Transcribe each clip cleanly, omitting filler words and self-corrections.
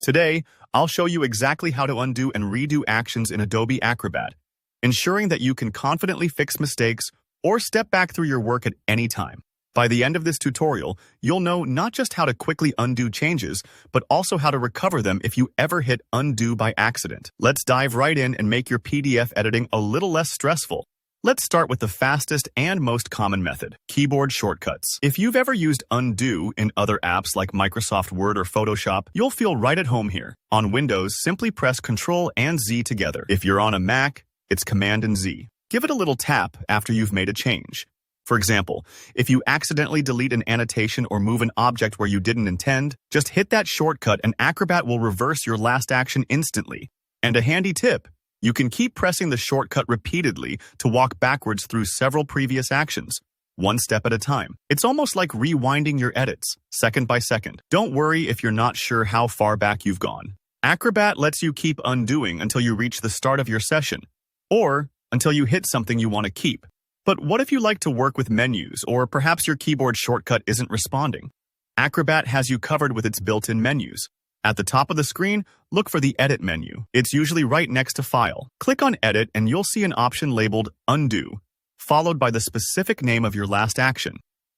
Today, I'll show you exactly how to undo and redo actions in Adobe Acrobat, ensuring that you can confidently fix mistakes or step back through your work at any time. By the end of this tutorial, you'll know not just how to quickly undo changes, but also how to recover them if you ever hit undo by accident. Let's dive right in and make your PDF editing a little less stressful. Let's start with the fastest and most common method, keyboard shortcuts. If you've ever used undo in other apps like Microsoft Word or Photoshop, you'll feel right at home here. On Windows, simply press Ctrl and Z together. If you're on a Mac, it's Command and Z. Give it a little tap after you've made a change. For example, if you accidentally delete an annotation or move an object where you didn't intend, just hit that shortcut and Acrobat will reverse your last action instantly. And a handy tip, you can keep pressing the shortcut repeatedly to walk backwards through several previous actions, one step at a time. It's almost like rewinding your edits, second by second. Don't worry if you're not sure how far back you've gone. Acrobat lets you keep undoing until you reach the start of your session, or until you hit something you want to keep. But what if you like to work with menus, or perhaps your keyboard shortcut isn't responding? Acrobat has you covered with its built-in menus. At the top of the screen, look for the Edit menu. It's usually right next to File. Click on Edit and you'll see an option labeled Undo, followed by the specific name of your last action.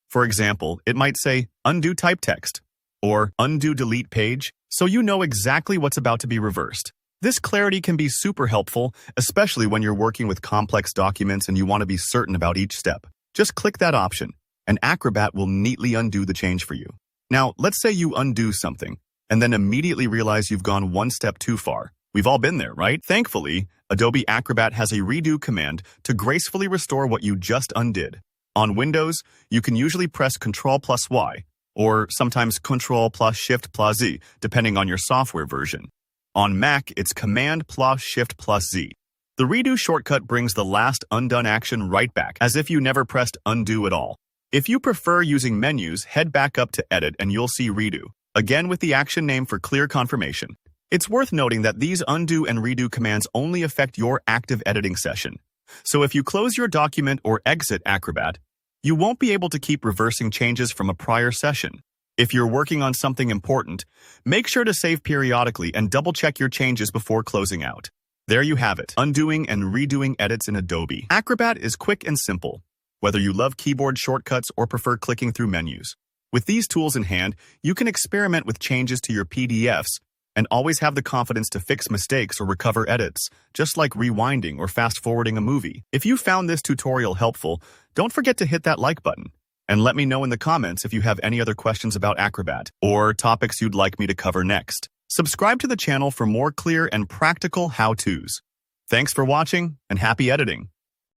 For example, it might say Undo Type Text or Undo Delete Page, so you know exactly what's about to be reversed. This clarity can be super helpful, especially when you're working with complex documents and you want to be certain about each step. Just click that option, and Acrobat will neatly undo the change for you. Now, let's say you undo something, and then immediately realize you've gone one step too far. We've all been there, right? Thankfully, Adobe Acrobat has a redo command to gracefully restore what you just undid. On Windows, you can usually press Ctrl+Y, or sometimes Ctrl+Shift+Z, depending on your software version. On Mac, it's Command+Shift+Z. The redo shortcut brings the last undone action right back, as if you never pressed undo at all. If you prefer using menus, head back up to Edit and you'll see Redo, again with the action name for clear confirmation. It's worth noting that these undo and redo commands only affect your active editing session. So if you close your document or exit Acrobat, you won't be able to keep reversing changes from a prior session. If you're working on something important, make sure to save periodically and double-check your changes before closing out. There you have it, undoing and redoing edits in Adobe. Acrobat is quick and simple, whether you love keyboard shortcuts or prefer clicking through menus. With these tools in hand, you can experiment with changes to your PDFs and always have the confidence to fix mistakes or recover edits, just like rewinding or fast-forwarding a movie. If you found this tutorial helpful, don't forget to hit that like button. And let me know in the comments if you have any other questions about Acrobat or topics you'd like me to cover next. Subscribe to the channel for more clear and practical how-tos. Thanks for watching and happy editing.